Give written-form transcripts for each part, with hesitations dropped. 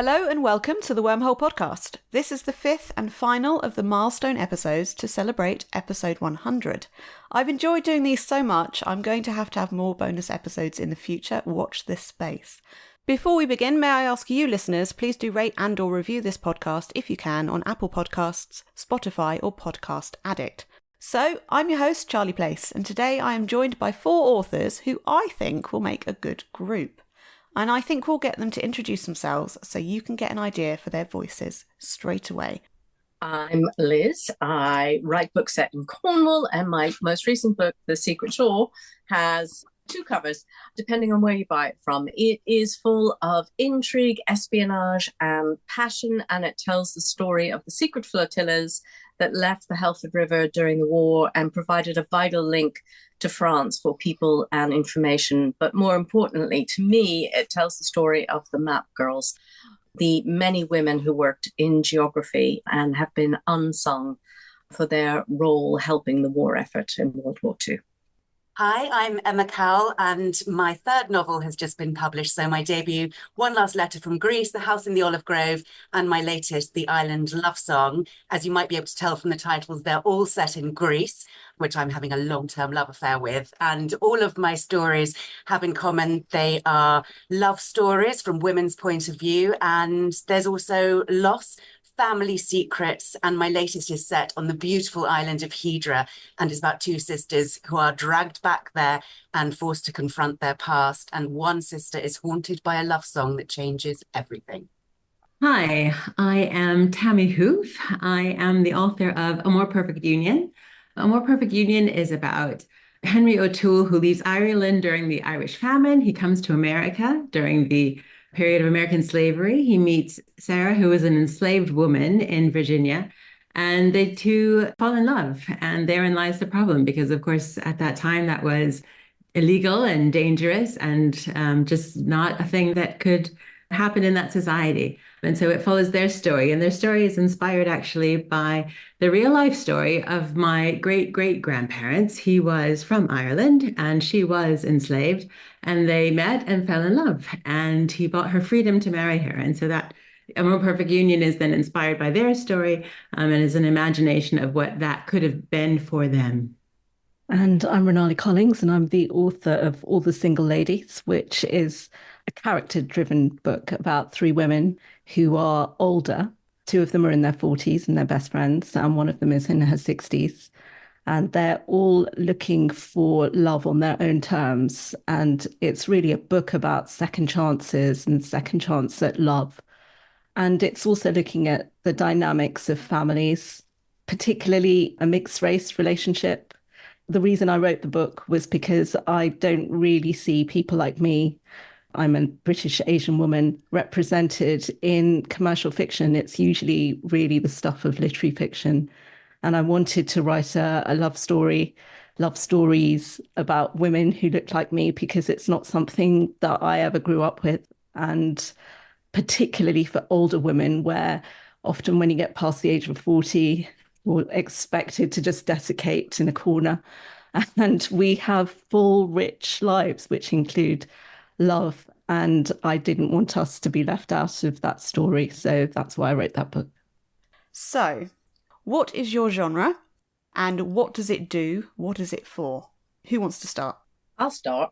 Hello and welcome to the Wormhole Podcast. This is the fifth and final of the Milestone episodes to celebrate episode 100. I've enjoyed doing these so much, I'm going to have more bonus episodes in the future. Watch this space. Before we begin, may I ask you listeners, please do rate and or review this podcast if you can on Apple Podcasts, Spotify or Podcast Addict. So, I'm your host, Charlie Place, and today I am joined by four authors who I think will make a good group. And I think we'll get them to introduce themselves so you can get an idea for their voices straight away. I'm Liz. I write books set in Cornwall, and my most recent book, The Secret Shore, has two covers, depending on where you buy it from. It is full of intrigue, espionage, and passion, and it tells the story of the secret flotillas that left the Helford River during the war and provided a vital link to France for people and information. But more importantly, to me, it tells the story of the map girls, the many women who worked in geography and have been unsung for their role helping the war effort in World War II. Hi, I'm Emma Cowell, and my third novel has just been published. So my debut, One Last Letter from Greece, The House in the Olive Grove, and my latest, The Island Love Song. As you might be able to tell from the titles, they're all set in Greece, which I'm having a long-term love affair with. And all of my stories have in common, they are love stories from women's point of view. And there's also loss, family secrets, and my latest is set on the beautiful island of Hydra and is about two sisters who are dragged back there and forced to confront their past, and one sister is haunted by a love song that changes everything. Hi, I am Tammye Huf. I am the author of A More Perfect Union. A More Perfect Union is about Henry O'Toole, who leaves Ireland during the Irish famine. He comes to America during the period of American slavery. He meets Sarah, who is an enslaved woman in Virginia, and they two fall in love. And therein lies the problem, because, of course, at that time that was illegal and dangerous and just not a thing that could happen in that society. And so it follows their story. And their story is inspired actually by the real life story of my great-great-grandparents. He was from Ireland and she was enslaved, and they met and fell in love, and he bought her freedom to marry her. And so that A More Perfect Union is then inspired by their story and is an imagination of what that could have been for them. And I'm Ronali Collings, and I'm the author of All the Single Ladies, which is a character-driven book about three women who are older. Two of them are in their 40s and they're best friends, and one of them is in her 60s. And they're all looking for love on their own terms. And it's really a book about second chances and second chance at love. And it's also looking at the dynamics of families, particularly a mixed race relationship. The reason I wrote the book was because I don't really see people like me. I'm a British Asian woman represented in commercial fiction. It's usually really the stuff of literary fiction. And I wanted to write a love stories about women who looked like me, because it's not something that I ever grew up with. And particularly for older women, where often when you get past the age of 40, you're expected to just desiccate in a corner. And we have full, rich lives, which include love. And I didn't want us to be left out of that story. So that's why I wrote that book. So, what is your genre and what does it do? What is it for? Who wants to start? I'll start.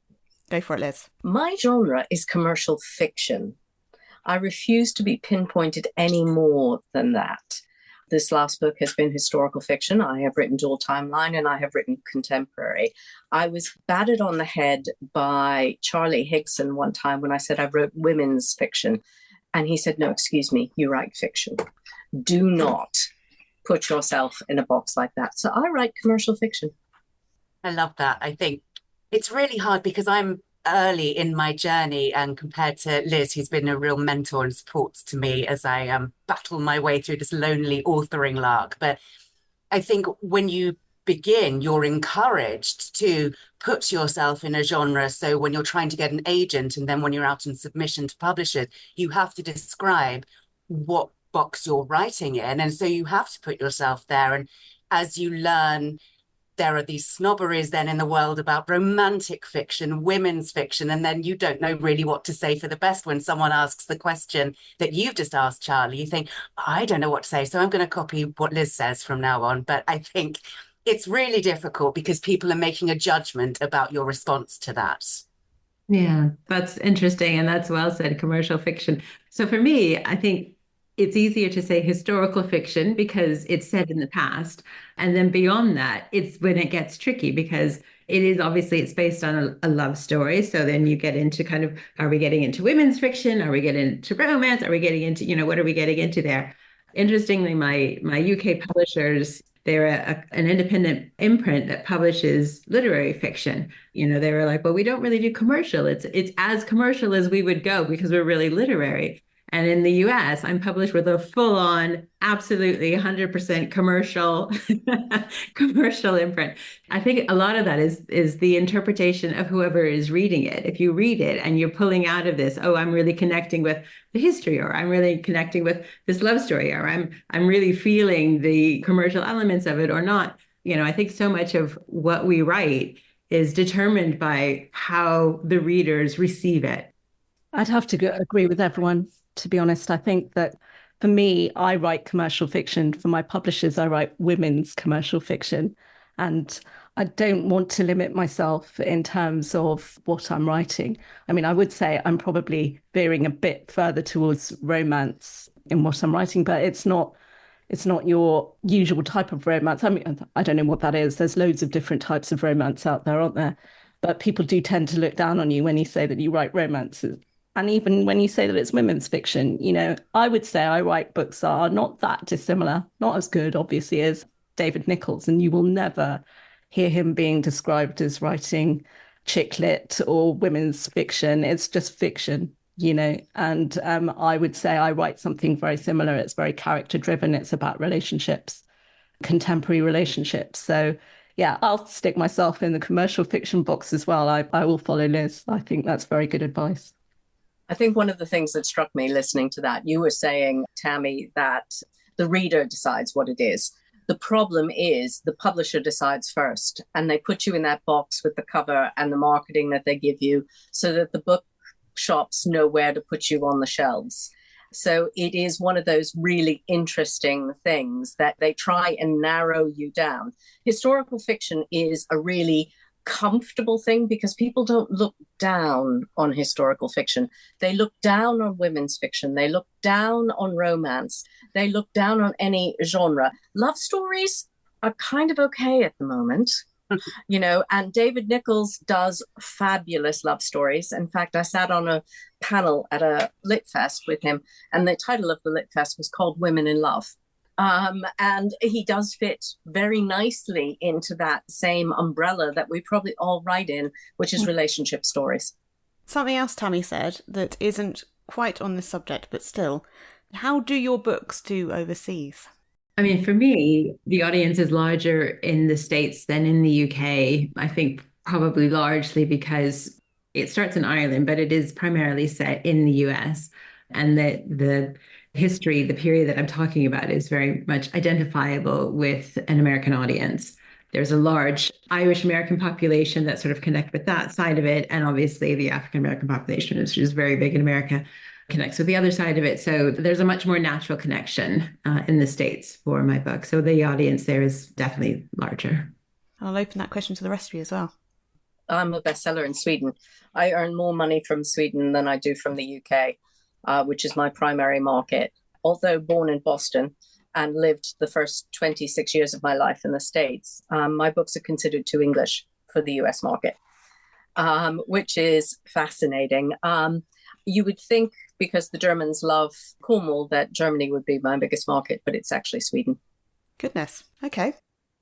Go for it, Liz. My genre is commercial fiction. I refuse to be pinpointed any more than that. This last book has been historical fiction. I have written dual timeline and I have written contemporary. I was batted on the head by Charlie Higson one time when I said I wrote women's fiction. And he said, no, excuse me, you write fiction. Do not put yourself in a box like that. So I write commercial fiction. I love that. I think it's really hard because I'm early in my journey, and compared to Liz, who's been a real mentor and support to me as I battle my way through this lonely authoring lark. But I think when you begin, you're encouraged to put yourself in a genre. So when you're trying to get an agent, and then when you're out in submission to publishers, you have to describe what box you're writing in. And so you have to put yourself there. And as you learn there are these snobberies then in the world about romantic fiction, women's fiction, and then you don't know really what to say for the best when someone asks the question that you've just asked, Charlie. You think, I don't know what to say, so I'm going to copy what Liz says from now on. But I think it's really difficult because people are making a judgment about your response to that. Yeah, that's interesting. And that's well said, commercial fiction. So for me, I think it's easier to say historical fiction because it's set in the past. And then beyond that, it's when it gets tricky because it is obviously it's based on a love story. So then you get into kind of, are we getting into women's fiction? Are we getting into romance? Are we getting into, what are we getting into there? Interestingly, my UK publishers, they're an independent imprint that publishes literary fiction. They were like, well, we don't really do commercial. It's as commercial as we would go because we're really literary. And in the US, I'm published with a full-on, absolutely 100% commercial imprint. I think a lot of that is the interpretation of whoever is reading it. If you read it and you're pulling out of this, oh, I'm really connecting with the history, or I'm really connecting with this love story, or I'm really feeling the commercial elements of it or not. I think so much of what we write is determined by how the readers receive it. I'd have to agree with everyone. To be honest, I think that for me, I write commercial fiction. For my publishers, I write women's commercial fiction. And I don't want to limit myself in terms of what I'm writing. I mean, I would say I'm probably veering a bit further towards romance in what I'm writing, but it's not your usual type of romance. I mean, I don't know what that is. There's loads of different types of romance out there, aren't there? But people do tend to look down on you when you say that you write romances. And even when you say that it's women's fiction, I would say I write books that are not that dissimilar, not as good, obviously, as David Nicholls. And you will never hear him being described as writing chick lit or women's fiction. It's just fiction, And I would say I write something very similar. It's very character driven. It's about relationships, contemporary relationships. So, yeah, I'll stick myself in the commercial fiction box as well. I will follow Liz. I think that's very good advice. I think one of the things that struck me listening to that, you were saying, Tammye, that the reader decides what it is. The problem is the publisher decides first, and they put you in that box with the cover and the marketing that they give you so that the bookshops know where to put you on the shelves. So it is one of those really interesting things that they try and narrow you down. Historical fiction is a really comfortable thing because people don't look down on historical fiction. They look down on women's fiction. They look down on romance. They look down on any genre. Love stories are kind of okay at the moment, and David Nicholls does fabulous love stories. In fact, I sat on a panel at a Lit Fest with him, and the title of the Lit Fest was called Women in Love. And he does fit very nicely into that same umbrella that we probably all write in, which is relationship stories. Something else Tammye said that isn't quite on this subject, but still, how do your books do overseas? I mean, for me, the audience is larger in the States than in the UK. I think probably largely because it starts in Ireland, but it is primarily set in the US. And the history, the period that I'm talking about is very much identifiable with an American audience. There's a large Irish American population that sort of connect with that side of it. And obviously the African American population, which is very big in America, connects with the other side of it. So there's a much more natural connection in the States for my book. So the audience there is definitely larger. I'll open that question to the rest of you as well. I'm a bestseller in Sweden. I earn more money from Sweden than I do from the UK. Which is my primary market. Although born in Boston and lived the first 26 years of my life in the States, my books are considered too English for the US market, which is fascinating. You would think because the Germans love Cornwall that Germany would be my biggest market, but it's actually Sweden. Goodness. Okay.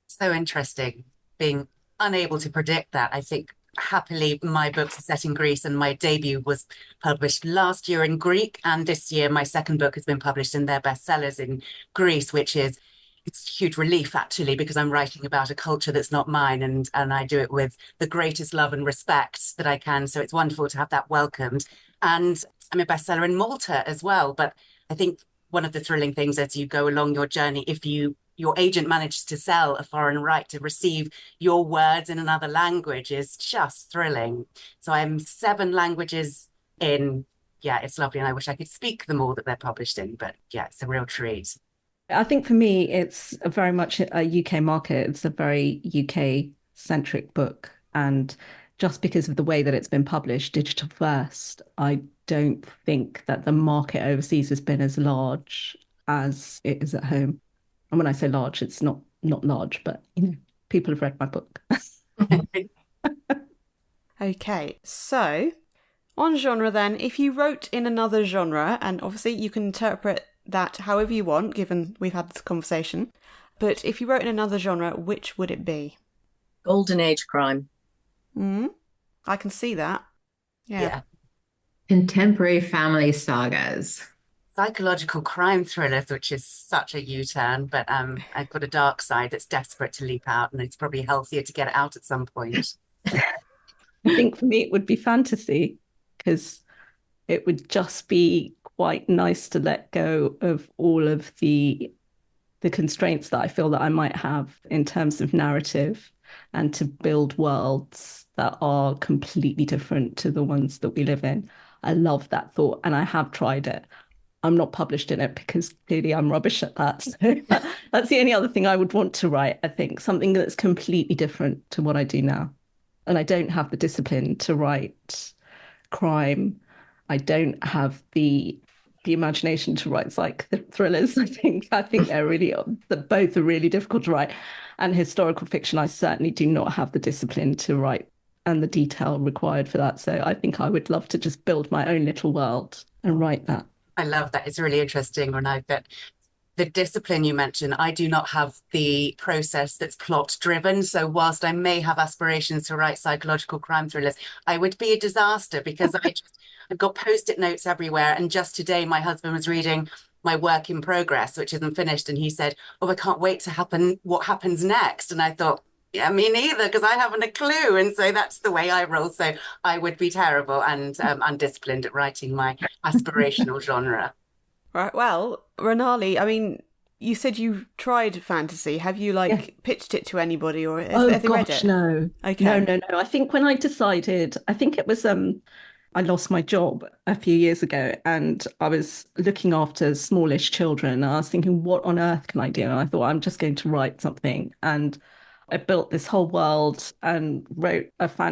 So interesting, being unable to predict that. I think happily my books are set in Greece, and my debut was published last year in Greek, and this year my second book has been published in their bestsellers in Greece, which is it's a huge relief actually, because I'm writing about a culture that's not mine, and I do it with the greatest love and respect that I can. So it's wonderful to have that welcomed. And I'm a bestseller in Malta as well. But I think one of the thrilling things as you go along your journey, if you your agent manages to sell a foreign right to receive your words in another language is just thrilling. So I'm 7 languages in. Yeah, it's lovely. And I wish I could speak them all that they're published in, but yeah, it's a real treat. I think for me, it's very much a UK market. It's a very UK centric book. And just because of the way that it's been published, digital first, I don't think that the market overseas has been as large as it is at home. And when I say large, it's not large, but people have read my book. Okay, so on genre then, if you wrote in another genre, and obviously you can interpret that however you want, given we've had this conversation, but if you wrote in another genre, which would it be? Golden Age crime. I can see that. Yeah. Contemporary family sagas. Psychological crime thrillers, which is such a U-turn, but I've got a dark side that's desperate to leap out, and it's probably healthier to get it out at some point. I think for me it would be fantasy, because it would just be quite nice to let go of all of the constraints that I feel that I might have in terms of narrative, and to build worlds that are completely different to the ones that we live in. I love that thought, and I have tried it. I'm not published in it because clearly I'm rubbish at that. So that's the only other thing I would want to write, I think, something that's completely different to what I do now. And I don't have the discipline to write crime. I don't have the imagination to write thrillers. I think they're really, both are really difficult to write. And historical fiction, I certainly do not have the discipline to write and the detail required for that. So I think I would love to just build my own little world and write that. I love that. It's really interesting, Ronali, that the discipline you mentioned, I do not have the process that's plot driven. So whilst I may have aspirations to write psychological crime thrillers, I would be a disaster because I've got post-it notes everywhere. And just today, my husband was reading my work in progress, which isn't finished. And he said, oh, I can't wait to happen what happens next. And I thought, yeah, me neither, because I haven't a clue. And so that's the way I roll. So I would be terrible and undisciplined at writing my aspirational genre. Right. Well, Ronali, I mean, you said you tried fantasy. Have you pitched it to anybody, or have they read it? No. Okay. No. I think when I decided, I think it was I lost my job a few years ago, and I was looking after smallish children. And I was thinking, what on earth can I do? And I thought, I'm just going to write something. And I built this whole world and wrote part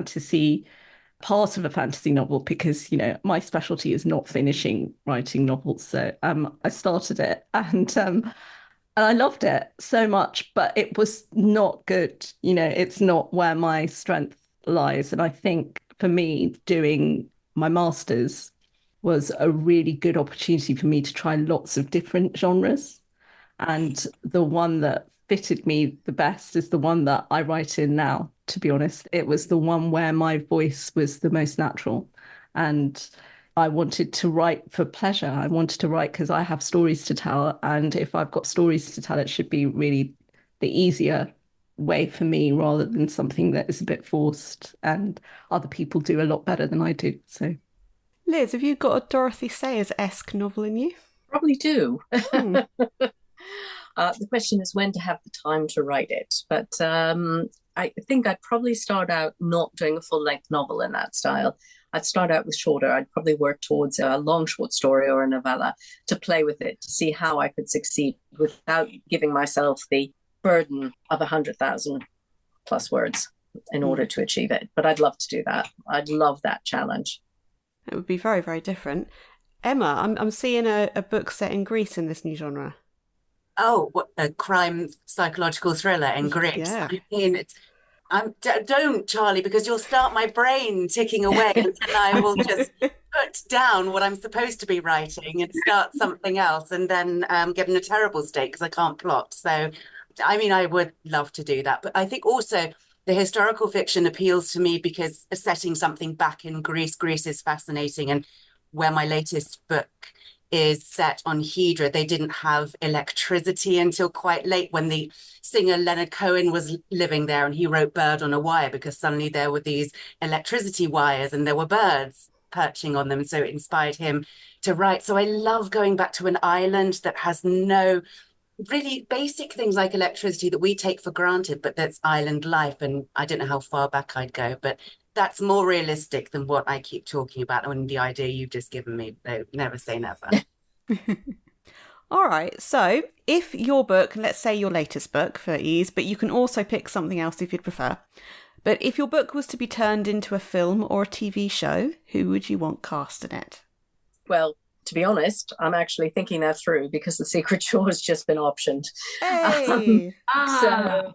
of a fantasy novel, because, my specialty is not finishing writing novels. So I started it, and I loved it so much, but it was not good. It's not where my strength lies. And I think for me, doing my master's was a really good opportunity for me to try lots of different genres. And the one that fitted me the best is the one that I write in now, to be honest. It was the one where my voice was the most natural. And I wanted to write for pleasure. I wanted to write because I have stories to tell. And if I've got stories to tell, it should be really the easier way for me, rather than something that is a bit forced and other people do a lot better than I do. So, Liz, have you got a Dorothy Sayers-esque novel in you? Probably do. The question is when to have the time to write it. But I think I'd probably start out not doing a full-length novel in that style. I'd start out with shorter. I'd probably work towards a long short story or a novella to play with it, to see how I could succeed without giving myself the burden of 100,000 plus words in order to achieve it. But I'd love to do that. I'd love that challenge. It would be very, very different. Emma, I'm seeing a book set in Greece in this new genre. Oh, what a crime psychological thriller in Greece. Yeah. I mean, don't, Charlie, because you'll start my brain ticking away, and then I will just put down what I'm supposed to be writing and start something else, and then get in a terrible state because I can't plot. So, I mean, I would love to do that. But I think also the historical fiction appeals to me because setting something back in Greece is fascinating. And where my latest book is set on Hydra, they didn't have electricity until quite late, when the singer Leonard Cohen was living there, and he wrote Bird on a Wire because suddenly there were these electricity wires and there were birds perching on them. So it inspired him to write. So I love going back to an island that has no really basic things like electricity that we take for granted, but that's island life. And I don't know how far back I'd go, but that's more realistic than what I keep talking about and the idea you've just given me. Though, never say never. All right, so if your book, let's say your latest book for ease, but you can also pick something else if you'd prefer. But if your book was to be turned into a film or a TV show, who would you want cast in it? Well, to be honest, I'm actually thinking that through because The Secret Shore has just been optioned. Hey! So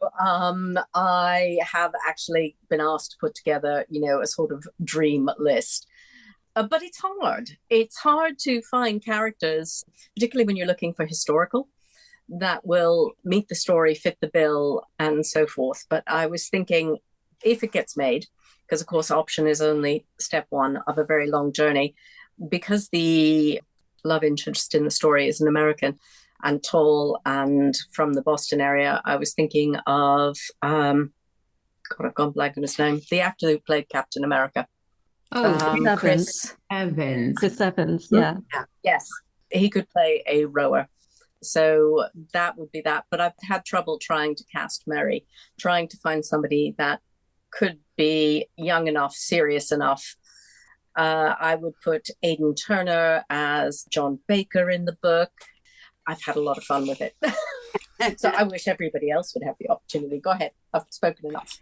I have actually been asked to put together, a sort of dream list. But it's hard. It's hard to find characters, particularly when you're looking for historical, that will meet the story, fit the bill, and so forth. But I was thinking, if it gets made, because of course option is only step one of a very long journey, because the love interest in the story is an American and tall and from the Boston area, I was thinking of, God, I've gone blank on his name, the actor who played Captain America. Chris Evans. Chris Evans, yeah. Yes, he could play a rower. So that would be that. But I've had trouble trying to cast Mary, trying to find somebody that could be young enough, serious enough. I would put Aidan Turner as John Baker in the book. I've had a lot of fun with it. So I wish everybody else would have the opportunity. Go ahead. I've spoken enough.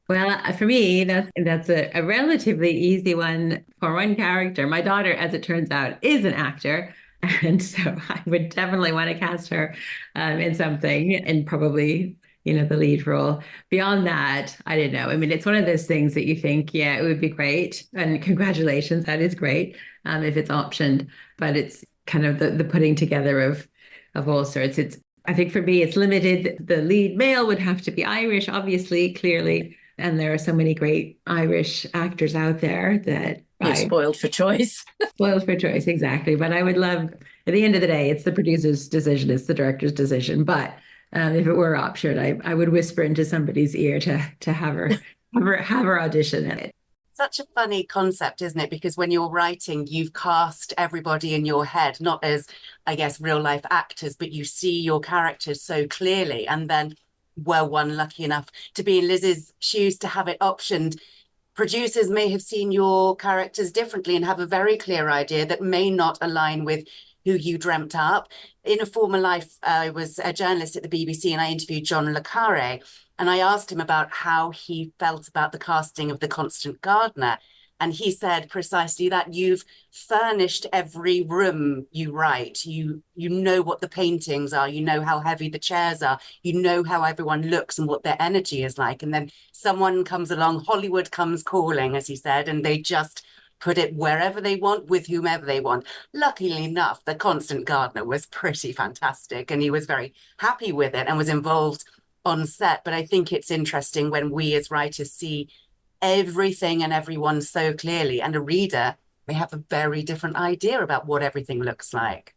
Well, for me, that's a relatively easy one for one character. My daughter, as it turns out, is an actor. And so I would definitely want to cast her in something, and probably, the lead role. Beyond that, I don't know. I mean, it's one of those things that you think, yeah, it would be great. And congratulations, that is great if it's optioned. But it's kind of the putting together of all sorts. I think for me, it's limited. The lead male would have to be Irish, obviously, clearly. And there are so many great Irish actors out there that you're spoiled for choice. Spoiled for choice, exactly. But I would love, at the end of the day, it's the producer's decision, it's the director's decision. But if it were optioned, I would whisper into somebody's ear to have her audition in it. Such a funny concept, isn't it? Because when you're writing, you've cast everybody in your head, not as, I guess, real life actors, but you see your characters so clearly. And then were one lucky enough to be in Liz's shoes to have it optioned, producers may have seen your characters differently and have a very clear idea that may not align with who you dreamt up. In a former life, I was a journalist at the BBC and I interviewed John le Carré, and I asked him about how he felt about the casting of the Constant Gardener. And he said precisely that: you've furnished every room you write. You know what the paintings are. You know how heavy the chairs are. You know how everyone looks and what their energy is like. And then someone comes along, Hollywood comes calling, as he said, and they just put it wherever they want with whomever they want. Luckily enough, the Constant Gardener was pretty fantastic and he was very happy with it and was involved on set. But I think it's interesting when we as writers see everything and everyone so clearly, and a reader may have a very different idea about what everything looks like.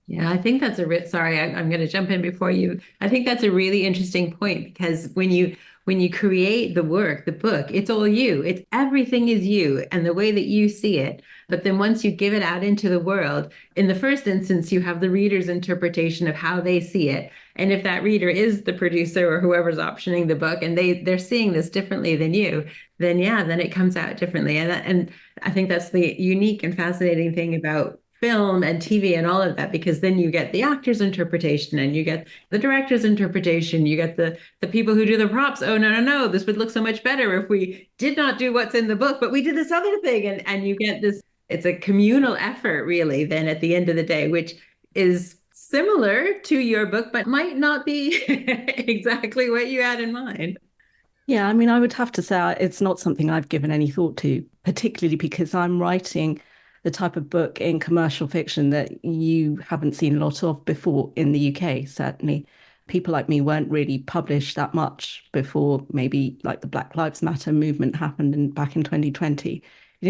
Yeah, I think that's sorry, I'm going to jump in before you. I think that's a really interesting point, because when you create the work, the book, it's all you. It's everything is you and the way that you see it. But then once you give it out into the world, in the first instance, you have the reader's interpretation of how they see it. And if that reader is the producer or whoever's optioning the book, and they're seeing this differently than you, then then it comes out differently. And I think that's the unique and fascinating thing about film and TV and all of that, because then you get the actor's interpretation and you get the director's interpretation, you get the people who do the props. Oh, no, this would look so much better if we did not do what's in the book, but we did this other thing. And you get this, it's a communal effort, really, then at the end of the day, which is similar to your book, but might not be exactly what you had in mind. Yeah, I mean, I would have to say it's not something I've given any thought to, particularly because I'm writing the type of book in commercial fiction that you haven't seen a lot of before in the UK, certainly. People like me weren't really published that much before maybe like the Black Lives Matter movement happened back in 2020. You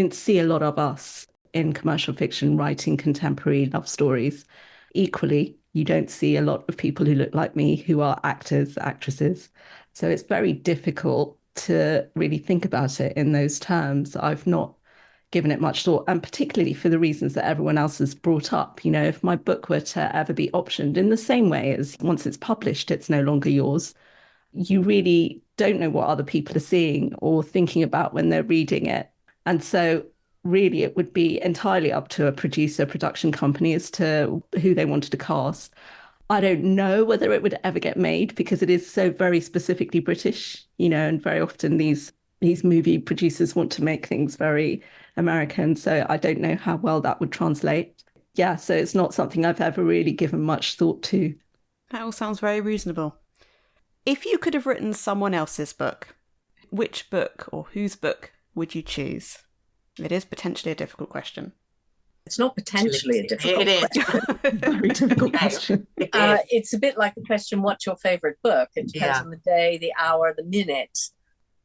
didn't see a lot of us in commercial fiction writing contemporary love stories. Equally, you don't see a lot of people who look like me who are actors, actresses. So it's very difficult to really think about it in those terms. I've not given it much thought, and particularly for the reasons that everyone else has brought up. You know, if my book were to ever be optioned in the same way as once it's published, it's no longer yours, you really don't know what other people are seeing or thinking about when they're reading it. And so really it would be entirely up to a production company as to who they wanted to cast. I don't know whether it would ever get made because it is so very specifically British, you know, and very often these movie producers want to make things very American. So I don't know how well that would translate. Yeah, so it's not something I've ever really given much thought to. That all sounds very reasonable. If you could have written someone else's book, which book or whose book would you choose? It is potentially a difficult question. It's not potentially a difficult question. Very difficult question. It's a bit like the question, what's your favourite book? It depends on the day, the hour, the minute.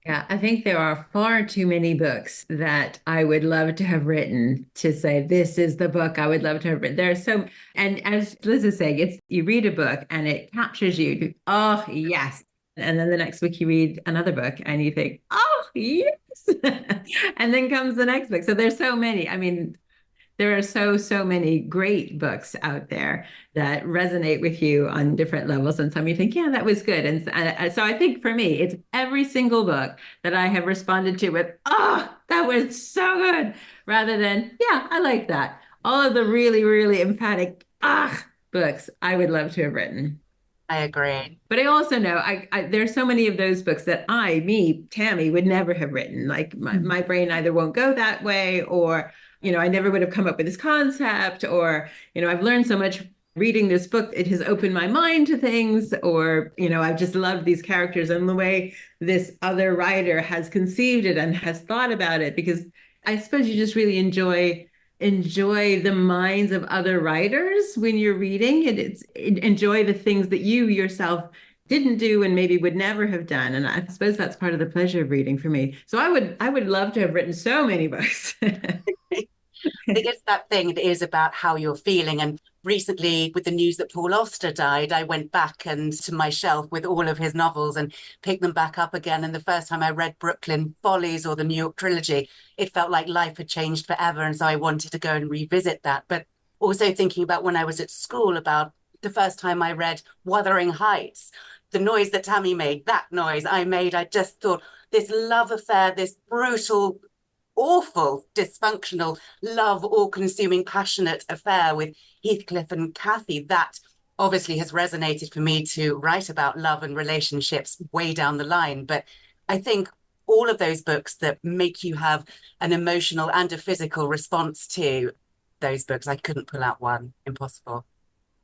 Yeah, I think there are far too many books that I would love to have written to say, this is the book I would love to have written. There's so, and as Liz is saying, it's you read a book and it captures you. Oh, yes. And then the next week you read another book and you think, oh, yes. And then comes the next book. So there's so many. I mean, there are so many great books out there that resonate with you on different levels. And some you think, yeah, that was good. And so I think for me, it's every single book that I have responded to with, oh, that was so good, rather than, yeah, I like that. All of the really, really emphatic, books I would love to have written. I agree. But I also know there's so many of those books that Tammye, would never have written. Like my brain either won't go that way, or you know, I never would have come up with this concept, or, you know, I've learned so much reading this book. It has opened my mind to things, or, you know, I've just loved these characters and the way this other writer has conceived it and has thought about it, because I suppose you just really enjoy the minds of other writers when you're reading, and enjoy the things that you yourself didn't do and maybe would never have done. And I suppose that's part of the pleasure of reading for me. So I would love to have written so many books. I think it's that thing that is about how you're feeling. And recently, with the news that Paul Auster died, I went back and to my shelf with all of his novels and picked them back up again. And the first time I read Brooklyn Follies or the New York trilogy, it felt like life had changed forever. And so I wanted to go and revisit that. But also thinking about when I was at school, about the first time I read Wuthering Heights, the noise that Tammye made, that noise I made, I just thought, this love affair, this brutal, awful, dysfunctional, love, all-consuming, passionate affair with Heathcliff and Cathy, that obviously has resonated for me to write about love and relationships way down the line. But I think all of those books that make you have an emotional and a physical response to those books, I couldn't pull out one. Impossible.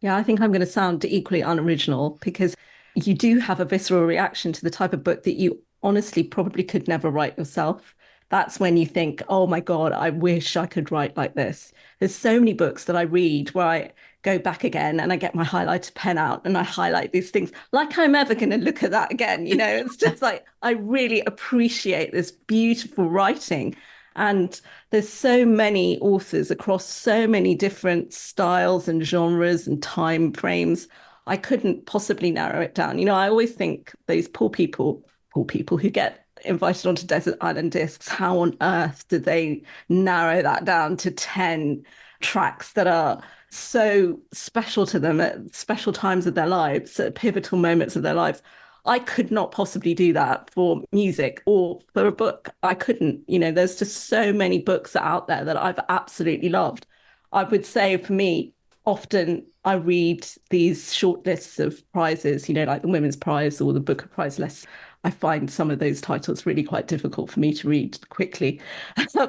Yeah, I think I'm going to sound equally unoriginal, because you do have a visceral reaction to the type of book that you honestly probably could never write yourself. That's when you think, oh my God, I wish I could write like this. There's so many books that I read where I go back again and I get my highlighter pen out and I highlight these things like I'm ever going to look at that again. You know, it's just like, I really appreciate this beautiful writing. And there's so many authors across so many different styles and genres and time frames. I couldn't possibly narrow it down. You know, I always think those poor people who get invited onto desert island discs, how on earth did they narrow that down to 10 tracks that are so special to them at special times of their lives, at pivotal moments of their lives? I could not possibly do that for music or for a book. I couldn't. You know, there's just so many books out there that I've absolutely loved. I would say for me, often I read these short lists of prizes, you know, like the Women's Prize or the Booker Prize lists. I find some of those titles really quite difficult for me to read quickly.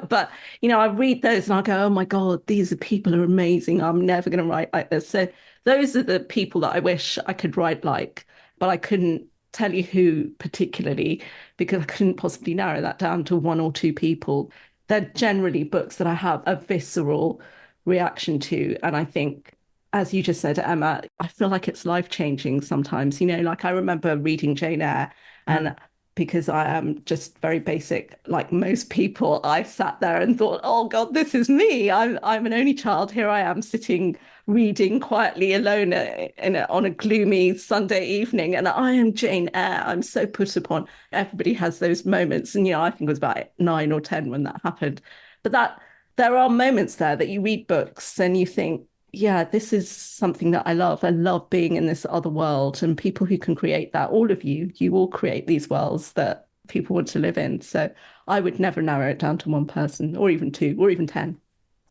But, you know, I read those and I go, oh my God, these people are amazing. I'm never going to write like this. So those are the people that I wish I could write like, but I couldn't tell you who particularly, because I couldn't possibly narrow that down to one or two people. They're generally books that I have a visceral reaction to. And I think, as you just said, Emma, I feel like it's life-changing sometimes. You know, like I remember reading Jane Eyre, and because I am just very basic, like most people, I sat there and thought, oh God, this is me. I'm an only child. Here I am sitting reading quietly alone on a gloomy Sunday evening, and I am Jane Eyre. I'm so put upon. Everybody has those moments. And, you know, I think it was about 9 or 10 when that happened. But that there are moments there that you read books and you think, yeah, this is something that I love. I love being in this other world, and people who can create that, all of you all create these worlds that people want to live in. So I would never narrow it down to one person, or even two, or even 10.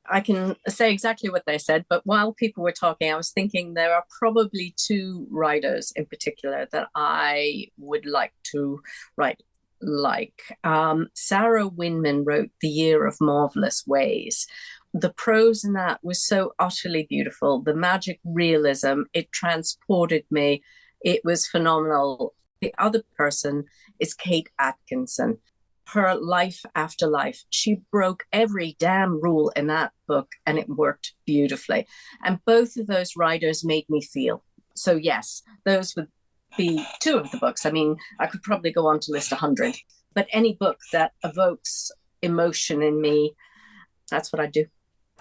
I can say exactly what they said, but while people were talking, I was thinking there are probably two writers in particular that I would like to write like. Sarah Winman wrote The Year of Marvelous Ways. The prose in that was so utterly beautiful. The magic realism, it transported me. It was phenomenal. The other person is Kate Atkinson. Her Life After Life. She broke every damn rule in that book, and it worked beautifully. And both of those writers made me feel. So yes, those would be two of the books. I mean, I could probably go on to list 100, but any book that evokes emotion in me, that's what I do.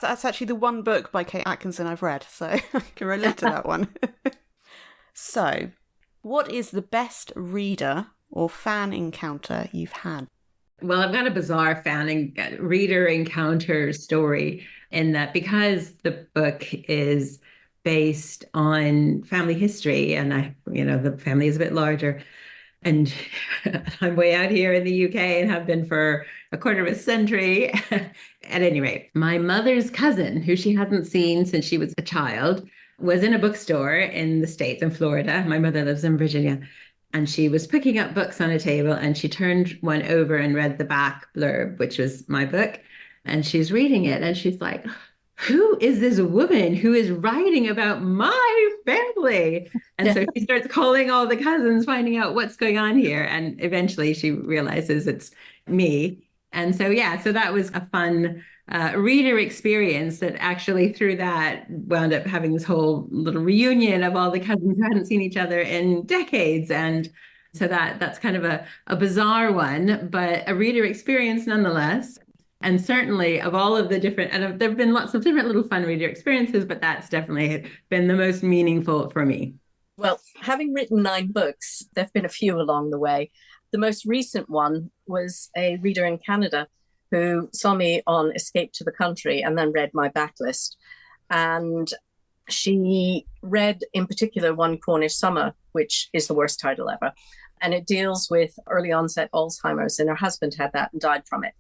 That's actually the one book by Kate Atkinson I've read, so I can relate to that one. So, what is the best reader or fan encounter you've had? Well, I've got a bizarre reader encounter story in that, because the book is based on family history, and the family is a bit larger, and I'm way out here in the UK and have been for a quarter of a century. At any rate, my mother's cousin, who she hadn't seen since she was a child, was in a bookstore in the States, in Florida. My mother lives in Virginia. And she was picking up books on a table, and she turned one over and read the back blurb, which was my book. And she's reading it, and she's like, who is this woman who is writing about my family? And so she starts calling all the cousins, finding out what's going on here. And eventually she realizes it's me. And so, so that was a fun reader experience that actually through that wound up having this whole little reunion of all the cousins who hadn't seen each other in decades. And so that's kind of a bizarre one, but a reader experience nonetheless. And certainly of all of the different, and there have been lots of different little fun reader experiences, but that's definitely been the most meaningful for me. Well, having written 9 books, there have been a few along the way. The most recent one was a reader in Canada who saw me on Escape to the Country and then read my backlist. And she read in particular one Cornish Summer, which is the worst title ever. And it deals with early onset Alzheimer's, and her husband had that and died from it.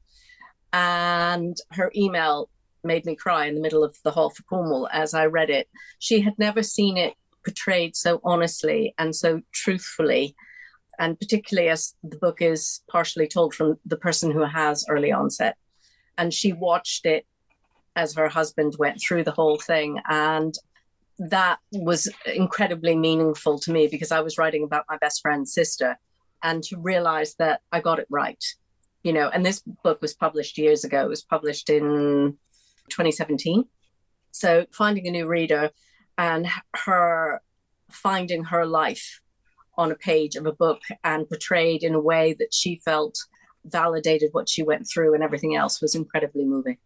And her email made me cry in the middle of the Hall for Cornwall as I read it. She had never seen it portrayed so honestly and so truthfully, and particularly as the book is partially told from the person who has early onset. And she watched it as her husband went through the whole thing. And that was incredibly meaningful to me, because I was writing about my best friend's sister, and to realize that I got it right. And this book was published years ago. It was published in 2017. So finding a new reader and her finding her life on a page of a book and portrayed in a way that she felt validated what she went through and everything else was incredibly moving.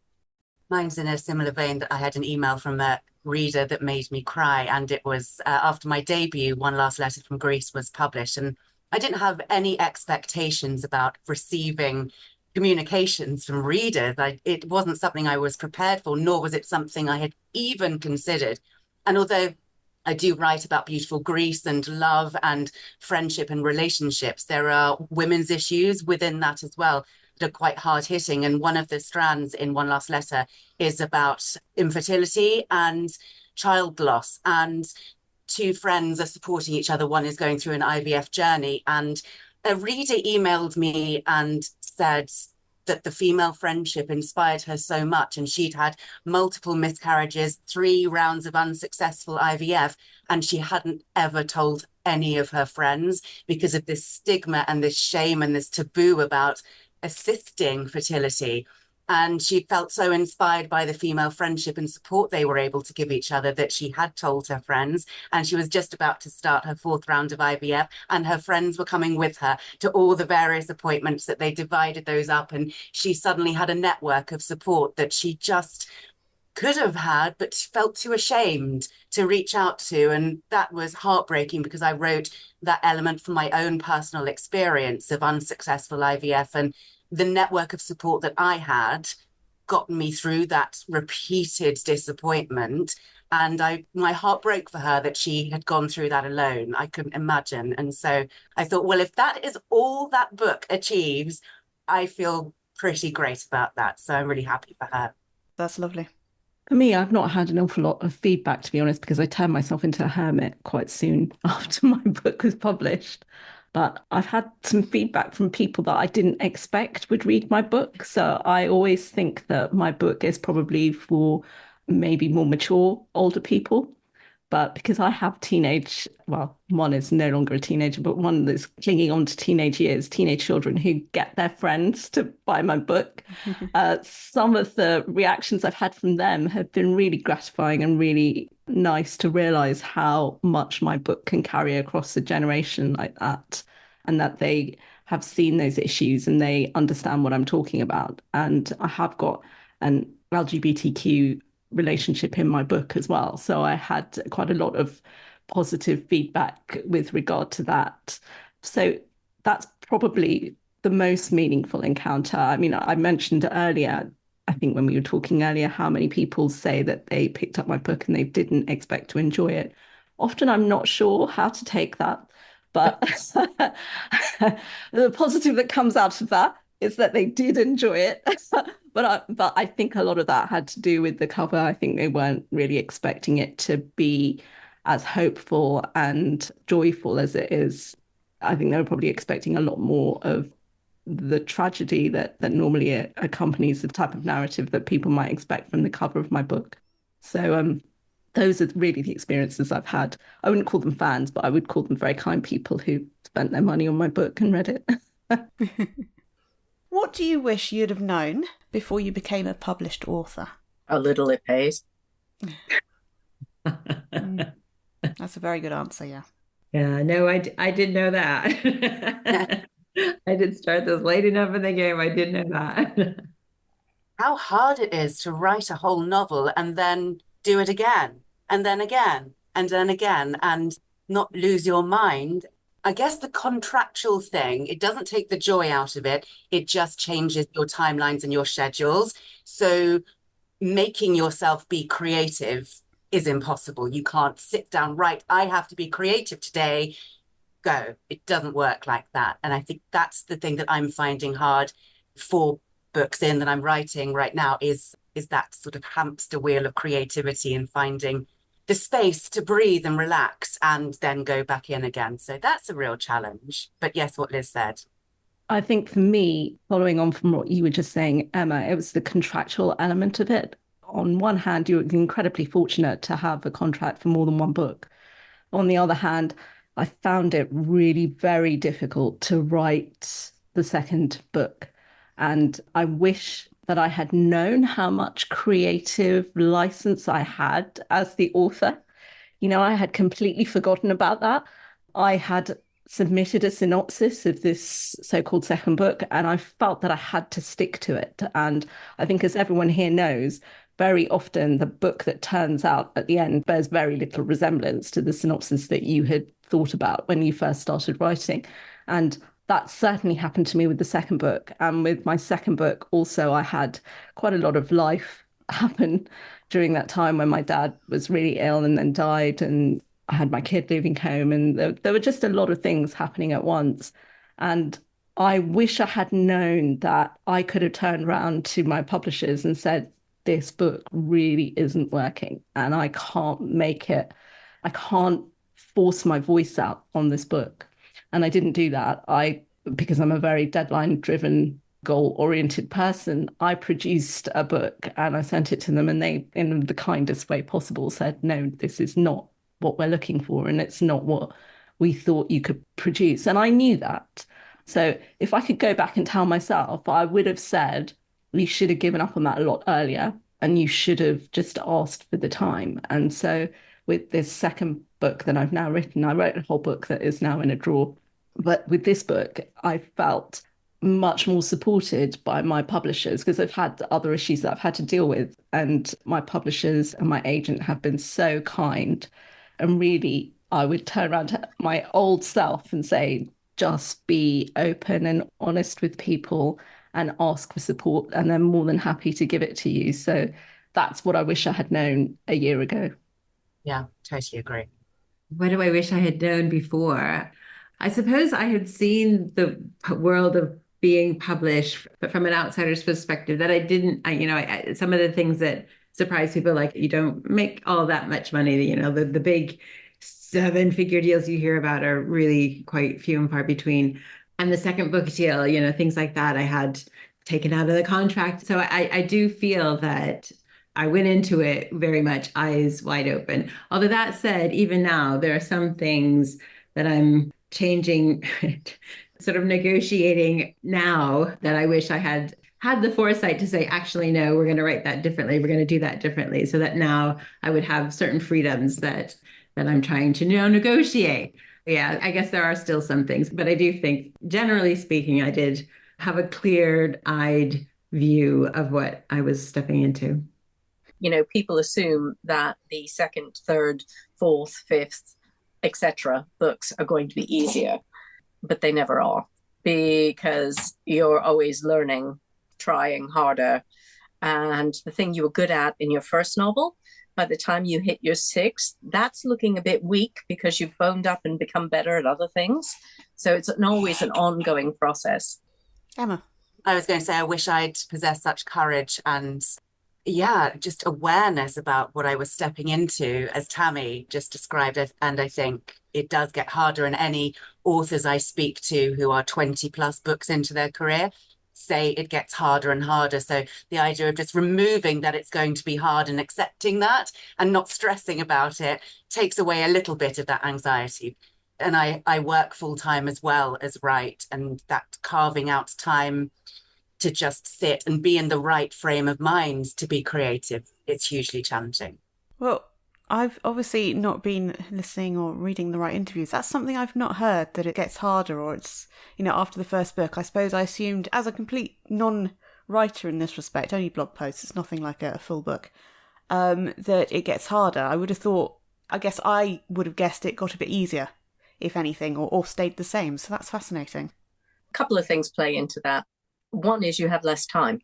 Mine's in a similar vein, that I had an email from a reader that made me cry. And it was after my debut, One Last Letter from Greece was published. And I didn't have any expectations about receiving communications from readers. It wasn't something I was prepared for, nor was it something I had even considered. And although I do write about beautiful Greece and love and friendship and relationships, there are women's issues within that as well that are quite hard hitting. And one of the strands in One Last Letter is about infertility and child loss. And 2 friends are supporting each other. One is going through an IVF journey. And a reader emailed me and said that the female friendship inspired her so much, and she'd had multiple miscarriages, 3 rounds of unsuccessful IVF, and she hadn't ever told any of her friends because of this stigma and this shame and this taboo about assisting fertility. And she felt so inspired by the female friendship and support they were able to give each other that she had told her friends. And she was just about to start her 4th round of IVF, and her friends were coming with her to all the various appointments, that they divided those up. And she suddenly had a network of support that she just could have had, but felt too ashamed to reach out to. And that was heartbreaking, because I wrote that element from my own personal experience of unsuccessful IVF, and the network of support that I had gotten me through that repeated disappointment. And my heart broke for her that she had gone through that alone. I couldn't imagine. And so I thought, well, if that is all that book achieves, I feel pretty great about that. So I'm really happy for her. That's lovely. For me, I've not had an awful lot of feedback, to be honest, because I turned myself into a hermit quite soon after my book was published. But I've had some feedback from people that I didn't expect would read my book. So I always think that my book is probably for maybe more mature, older people. But because I have one is no longer a teenager, but one that's clinging on to teenage years, teenage children who get their friends to buy my book. Some of the reactions I've had from them have been really gratifying and really nice to realize how much my book can carry across a generation like that, and that they have seen those issues and they understand what I'm talking about. And I have got an LGBTQ relationship in my book as well. So I had quite a lot of positive feedback with regard to that. So that's probably the most meaningful encounter. I mean, I mentioned earlier, I think when we were talking earlier, how many people say that they picked up my book and they didn't expect to enjoy it. Often I'm not sure how to take that, but the positive that comes out of that is that they did enjoy it. But I think a lot of that had to do with the cover. I think they weren't really expecting it to be as hopeful and joyful as it is. I think they were probably expecting a lot more of the tragedy that normally accompanies the type of narrative that people might expect from the cover of my book. So those are really the experiences I've had. I wouldn't call them fans, but I would call them very kind people who spent their money on my book and read it. What do you wish you'd have known before you became a published author? A little it pays. That's a very good answer, yeah. Yeah, no, I did know that. I did start this late enough in the game. I did know that. How hard it is to write a whole novel and then do it again, and then again, and then again, and not lose your mind. I guess the contractual thing, it doesn't take the joy out of it. It just changes your timelines and your schedules. So making yourself be creative is impossible. You can't sit down, right, I have to be creative today, go. It doesn't work like that. And I think that's the thing that I'm finding hard for books in that I'm writing right now is that sort of hamster wheel of creativity and finding the space to breathe and relax and then go back in again. So that's a real challenge. But yes, what Liz said. I think for me, following on from what you were just saying, Emma, it was the contractual element of it. On one hand, you're incredibly fortunate to have a contract for more than one book. On the other hand, I found it really very difficult to write the second book. And I wish that I had known how much creative license I had as the author. You know, I had completely forgotten about that. I had submitted a synopsis of this so-called second book, and I felt that I had to stick to it. And I think, as everyone here knows, very often the book that turns out at the end bears very little resemblance to the synopsis that you had thought about when you first started writing. And that certainly happened to me with the second book. And with my second book, also, I had quite a lot of life happen during that time when my dad was really ill and then died, and I had my kid leaving home, and there were just a lot of things happening at once. And I wish I had known that I could have turned around to my publishers and said, this book really isn't working and I can't force my voice out on this book. And I didn't do that. Because I'm a very deadline-driven, goal-oriented person, I produced a book and I sent it to them, and they, in the kindest way possible, said, no, this is not what we're looking for, and it's not what we thought you could produce. And I knew that. So if I could go back and tell myself, I would have said, you should have given up on that a lot earlier, and you should have just asked for the time. And so with this second book that I've now written, I wrote a whole book that is now in a drawer. But with this book, I felt much more supported by my publishers, because I've had other issues that I've had to deal with. And my publishers and my agent have been so kind. And really, I would turn around to my old self and say, just be open and honest with people and ask for support, and they're more than happy to give it to you. So that's what I wish I had known a year ago. Yeah, totally agree. What do I wish I had known before? I suppose I had seen the world of being published, but from an outsider's perspective, that I didn't, some of the things that surprise people, like you don't make all that much money, the big 7-figure deals you hear about are really quite few and far between. And the second book deal, things like that, I had taken out of the contract. So I do feel that I went into it very much eyes wide open. Although that said, even now, there are some things that I'm changing, sort of negotiating now that I wish I had the foresight to say, actually, no, we're going to write that differently. We're going to do that differently, so that now I would have certain freedoms that I'm trying to now negotiate. Yeah, I guess there are still some things, but I do think, generally speaking, I did have a clear-eyed view of what I was stepping into. People assume that the second, third, fourth, fifth, etc. books are going to be easier, but they never are, because you're always learning, trying harder. And the thing you were good at in your first novel, by the time you hit your sixth, that's looking a bit weak because you've boned up and become better at other things. So it's always an ongoing process. Emma? I was going to say, I wish I'd possessed such courage and just awareness about what I was stepping into, as Tammye just described it. And I think it does get harder, and any authors I speak to who are 20 plus books into their career say it gets harder and harder. So the idea of just removing that it's going to be hard and accepting that and not stressing about it takes away a little bit of that anxiety. And I work full time as well as write, and that carving out time to just sit and be in the right frame of mind to be creative, it's hugely challenging. Well, I've obviously not been listening or reading the right interviews. That's something I've not heard, that it gets harder, or it's, after the first book. I suppose I assumed, as a complete non-writer in this respect, only blog posts, it's nothing like a full book, that it gets harder. I would have thought, I guess I would have guessed it got a bit easier, if anything, or stayed the same. So that's fascinating. A couple of things play into that. One is you have less time.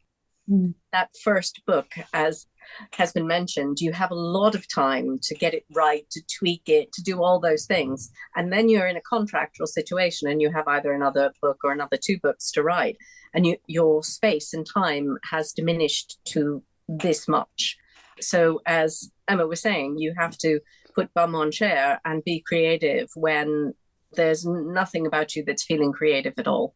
That first book, as has been mentioned, you have a lot of time to get it right, to tweak it, to do all those things. And then you're in a contractual situation and you have either another book or another 2 books to write. And your space and time has diminished to this much. So as Emma was saying, you have to put bum on chair and be creative when there's nothing about you that's feeling creative at all.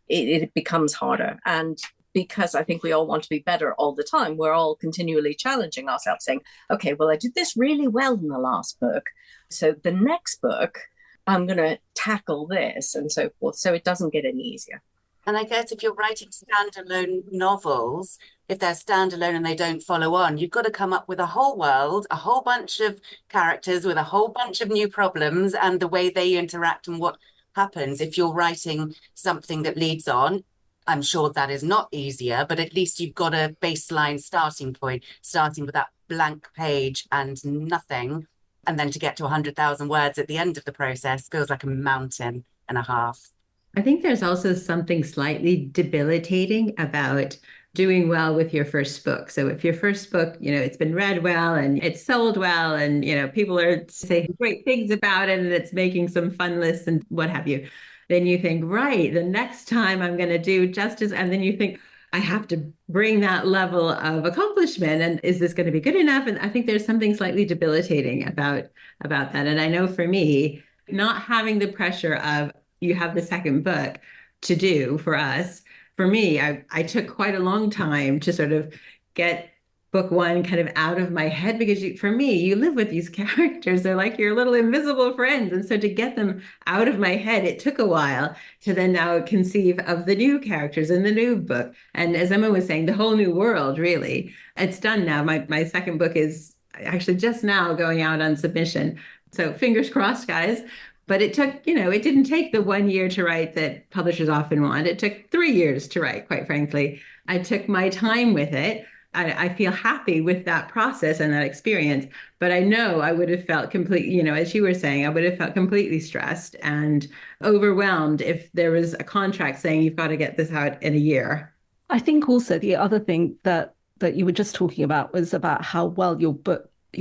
It becomes harder. And because I think we all want to be better all the time, we're all continually challenging ourselves, saying, okay, well, I did this really well in the last book, so the next book, I'm going to tackle this, and so forth. So it doesn't get any easier. And I guess if you're writing standalone novels, if they're standalone and they don't follow on, you've got to come up with a whole world, a whole bunch of characters with a whole bunch of new problems and the way they interact and what happens. If you're writing something that leads on, I'm sure that is not easier, but at least you've got a baseline starting point, starting with that blank page and nothing. And then to get to 100,000 words at the end of the process feels like a mountain and a half. I think there's also something slightly debilitating about doing well with your first book. So if your first book, it's been read well and it's sold well and, people are saying great things about it and it's making some fun lists and what have you, then you think, right, the next time I'm going to do justice. And then you think, I have to bring that level of accomplishment. And is this going to be good enough? And I think there's something slightly debilitating about that. And I know for me, not having the pressure of you have the second book to do for us, for me, I took quite a long time to sort of get book 1 kind of out of my head, because for me, you live with these characters. They're like your little invisible friends. And so to get them out of my head, it took a while to then now conceive of the new characters in the new book. And as Emma was saying, the whole new world, really. It's done now. My second book is actually just now going out on submission. So fingers crossed, guys. But it took, it didn't take the 1 year to write that publishers often want. It took 3 years to write, quite frankly. I took my time with it. I feel happy with that process and that experience, but I know I would have felt completely, as you were saying, I would have felt completely stressed and overwhelmed if there was a contract saying you've got to get this out in a year. I think also the other thing that you were just talking about was about how well your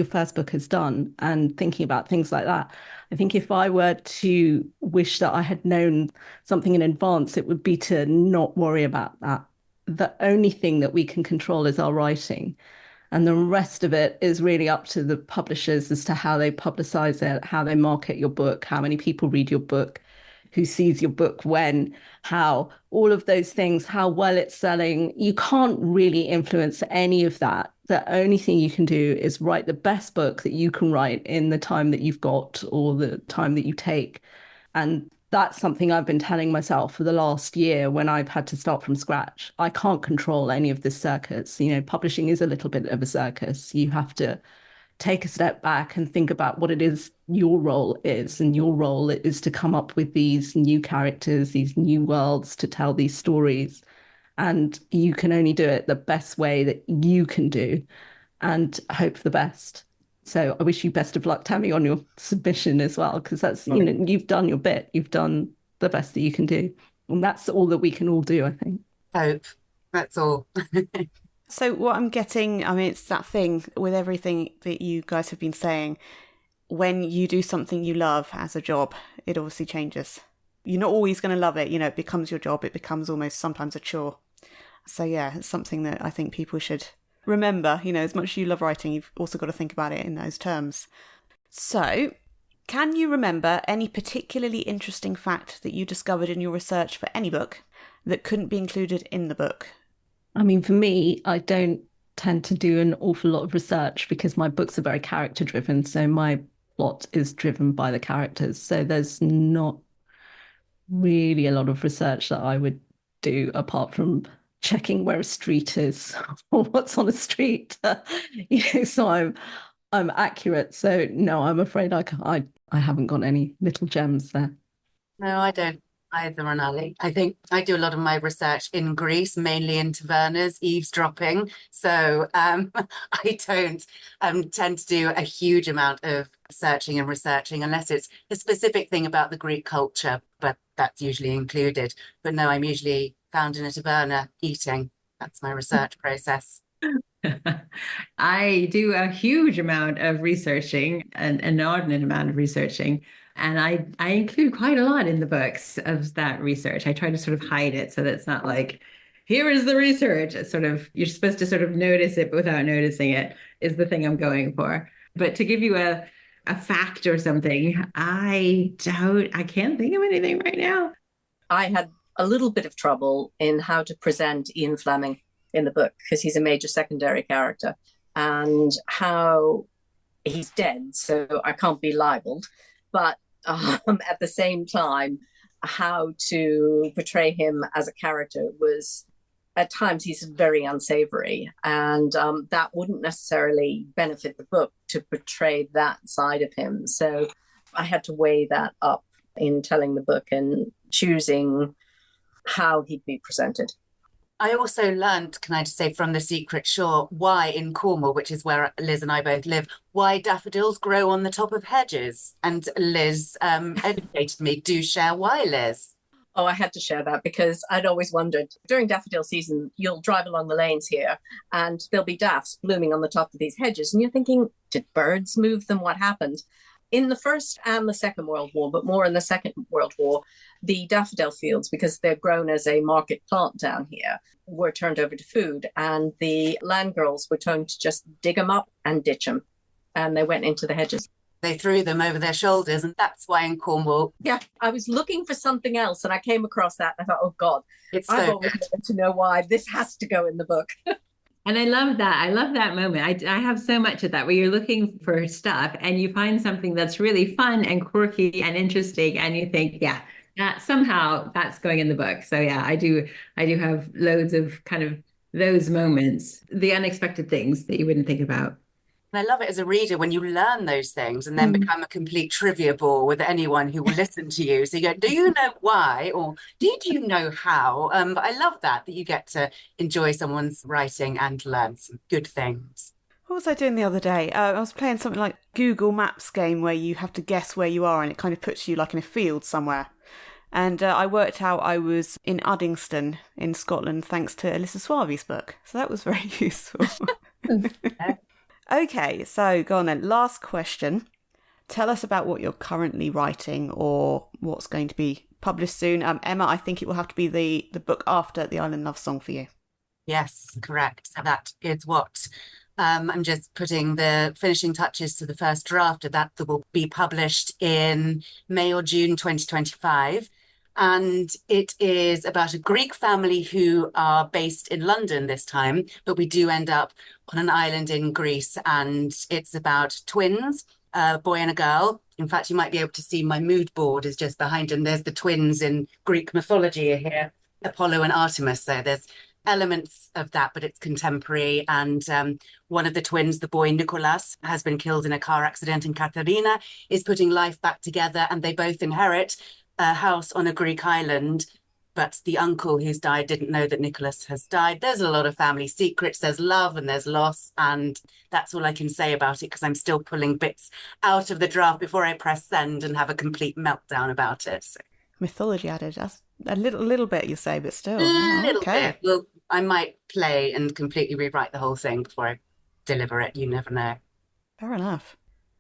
first book has done, and thinking about things like that. I think if I were to wish that I had known something in advance, it would be to not worry about that. The only thing that we can control is our writing. And the rest of it is really up to the publishers as to how they publicize it, how they market your book, how many people read your book, who sees your book when, how, all of those things, how well it's selling. You can't really influence any of that. The only thing you can do is write the best book that you can write in the time that you've got or the time that you take. And that's something I've been telling myself for the last year when I've had to start from scratch. I can't control any of this circus. Publishing is a little bit of a circus. You have to take a step back and think about what it is your role is. And your role is to come up with these new characters, these new worlds to tell these stories. And you can only do it the best way that you can do and hope for the best. So I wish you best of luck, Tammye, on your submission as well, because that's, you've done your bit. You've done the best that you can do. And that's all that we can all do, I think. Hope. That's all. So what I'm getting, it's that thing with everything that you guys have been saying. When you do something you love as a job, it obviously changes. You're not always going to love it. It becomes your job. It becomes almost sometimes a chore. So yeah, it's something that I think people should remember. As much as you love writing, you've also got to think about it in those terms. So, can you remember any particularly interesting fact that you discovered in your research for any book that couldn't be included in the book? For me, I don't tend to do an awful lot of research because my books are very character driven. So my plot is driven by the characters. So there's not really a lot of research that I would do apart from checking where a street is or what's on a street. So I'm accurate. So no, I'm afraid I haven't got any little gems there. No, I don't either, Ronali. I think I do a lot of my research in Greece, mainly in tavernas, eavesdropping. So I don't tend to do a huge amount of searching and researching unless it's a specific thing about the Greek culture, but that's usually included. But no, I'm usually found in a taverna eating. That's my research process. I do a huge amount of researching, an inordinate amount of researching. And I include quite a lot in the books of that research. I try to sort of hide it so that it's not like, here is the research. It's sort of, you're supposed to sort of notice it without noticing it is the thing I'm going for. But to give you a fact or something, I can't think of anything right now. I had a little bit of trouble in how to present Ian Fleming in the book because he's a major secondary character and how he's dead, so I can't be libeled. But at the same time, how to portray him as a character was, at times, he's very unsavory. And that wouldn't necessarily benefit the book to portray that side of him. So I had to weigh that up in telling the book and choosing how he'd be presented. I also learned, can I just say, from The Secret Shore, why in Cornwall, which is where Liz and I both live, why daffodils grow on the top of hedges. And Liz educated me. Do share why, Liz? Oh, I had to share that because I'd always wondered, during daffodil season, you'll drive along the lanes here and there'll be daffs blooming on the top of these hedges. And you're thinking, did birds move them? What happened? In the First and the Second World War, but more in the Second World War, the daffodil fields, because they're grown as a market plant down here, were turned over to food. And the land girls were told to just dig them up and ditch them. And they went into the hedges. They threw them over their shoulders. And that's why in Cornwall. Yeah, I was looking for something else and I came across that. And I thought, oh, God, I've always wanted to know why this has to go in the book. And I love that. I love that moment. I have so much of that where you're looking for stuff and you find something that's really fun and quirky and interesting. And you think, yeah, somehow that's going in the book. So yeah, I do have loads of kind of those moments, the unexpected things that you wouldn't think about. And I love it as a reader when you learn those things and then become a complete trivia bore with anyone who will listen to you. So you go, do you know why? Or do you know how? But I love that you get to enjoy someone's writing and learn some good things. What was I doing the other day? I was playing something like Google Maps game where you have to guess where you are and it kind of puts you like in a field somewhere. And I worked out I was in Uddingston in Scotland thanks to Elissa Soave's book. So that was very useful. Okay, so go on then. Last question. Tell us about what you're currently writing or what's going to be published soon. Emma, I think it will have to be the book after The Island Love Song for you. Yes, correct. So that is what I'm just putting the finishing touches to the first draft of that will be published in May or June 2025. And it is about a Greek family who are based in London this time, but we do end up on an island in Greece, and it's about twins, a boy and a girl. In fact, you might be able to see my mood board is just behind, and there's the twins in Greek mythology here, Apollo and Artemis. So there's elements of that, but it's contemporary. And one of the twins, the boy Nicholas, has been killed in a car accident, and Katharina is putting life back together, and they both inherit a house on a Greek island, but the uncle who's died didn't know that Nicholas has died. There's a lot of family secrets, there's love and there's loss, and that's all I can say about it because I'm still pulling bits out of the draft before I press send and have a complete meltdown about it. So. Mythology added, that's a little bit you say, but still. A little okay. bit. Well, I might play and completely rewrite the whole thing before I deliver it, you never know. Fair enough.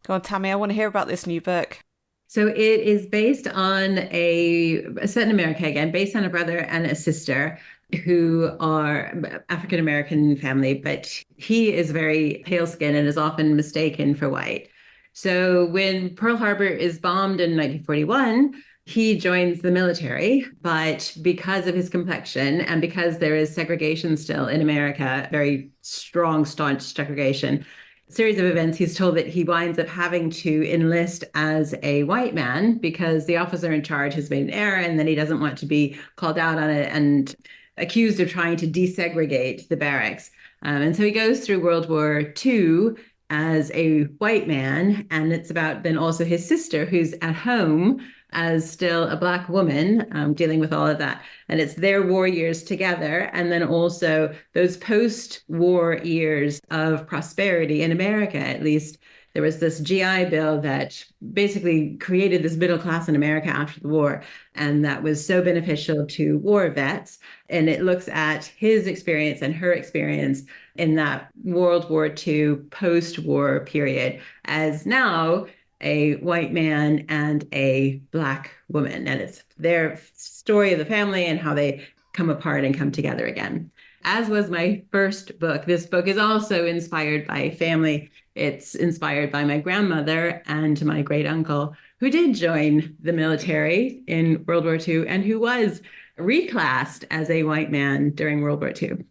Go on, Tammye, I want to hear about this new book. So it is based on set in America again, based on a brother and a sister who are African-American family, but he is very pale-skinned and is often mistaken for white. So when Pearl Harbor is bombed in 1941, he joins the military, but because of his complexion and because there is segregation still in America, very strong, staunch segregation, series of events, he's told that he winds up having to enlist as a white man because the officer in charge has made an error, and then he doesn't want to be called out on it and accused of trying to desegregate the barracks. And so he goes through World War II as a white man, and it's about then also his sister who's at home as still a Black woman dealing with all of that. And it's their war years together. And then also those post-war years of prosperity in America, at least. There was this GI Bill that basically created this middle class in America after the war. And that was so beneficial to war vets. And it looks at his experience and her experience in that World War II post-war period as now a white man and a Black woman. And it's their story of the family and how they come apart and come together again. As was my first book, this book is also inspired by family. It's inspired by my grandmother and my great uncle, who did join the military in World War II and who was reclassed as a white man during World War II.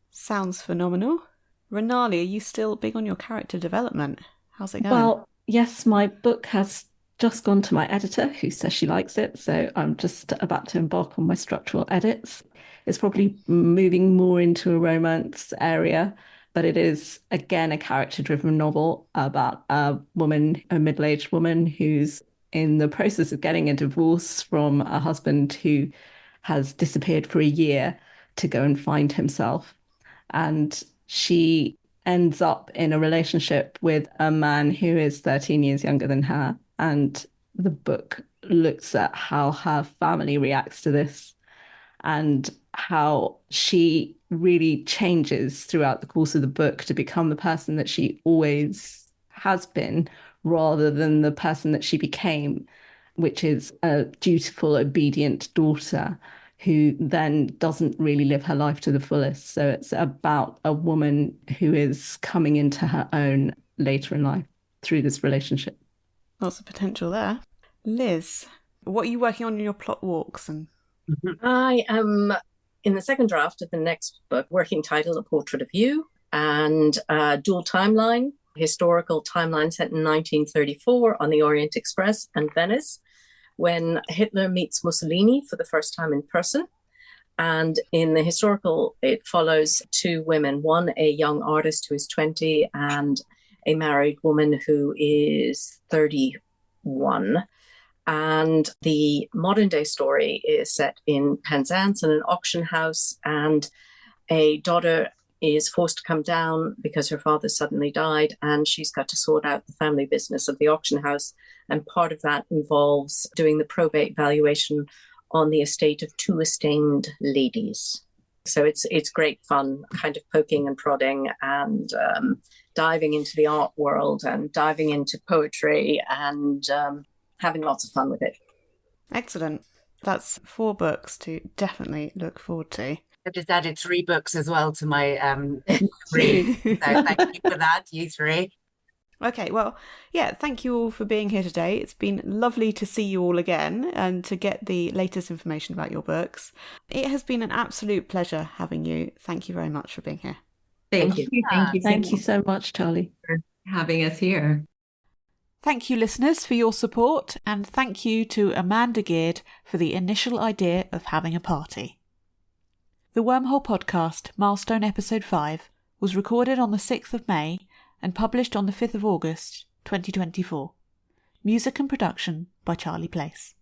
Sounds phenomenal. Ronali, are you still big on your character development? How's it going? Well, yes, my book has just gone to my editor, who says she likes it. So I'm just about to embark on my structural edits. It's probably moving more into a romance area, but it is, again, a character-driven novel about a woman, a middle-aged woman who's in the process of getting a divorce from a husband who has disappeared for a year to go and find himself. And she ends up in a relationship with a man who is 13 years younger than her. And the book looks at how her family reacts to this and how she really changes throughout the course of the book to become the person that she always has been, rather than the person that she became, which is a dutiful, obedient daughter who then doesn't really live her life to the fullest. So it's about a woman who is coming into her own later in life through this relationship. Lots of potential there. Liz, what are you working on in your plot walks? And I am in the second draft of the next book, working title A Portrait of You, and dual timeline, historical timeline set in 1934 on the Orient Express and Venice, when Hitler meets Mussolini for the first time in person. And in the historical, it follows two women, one a young artist who is 20 and a married woman who is 31. And the modern day story is set in Penzance in an auction house, and a daughter is forced to come down because her father suddenly died, and she's got to sort out the family business of the auction house. And part of that involves doing the probate valuation on the estate of two estained ladies. So it's great fun, kind of poking and prodding and diving into the art world and diving into poetry and having lots of fun with it. Excellent. That's 4 books to definitely look forward to. I've just added 3 books as well to my read. So thank you for that, you 3. Okay, well, yeah, thank you all for being here today. It's been lovely to see you all again and to get the latest information about your books. It has been an absolute pleasure having you. Thank you very much for being here. Thank you. Thank you so much, Charlie, for having us here. Thank you, listeners, for your support, and thank you to Amanda Geard for the initial idea of having a party. The Wormhole Podcast, Milestone Episode 5, was recorded on the 6th of May and published on the 5th of August, 2024. Music and production by Charlie Place.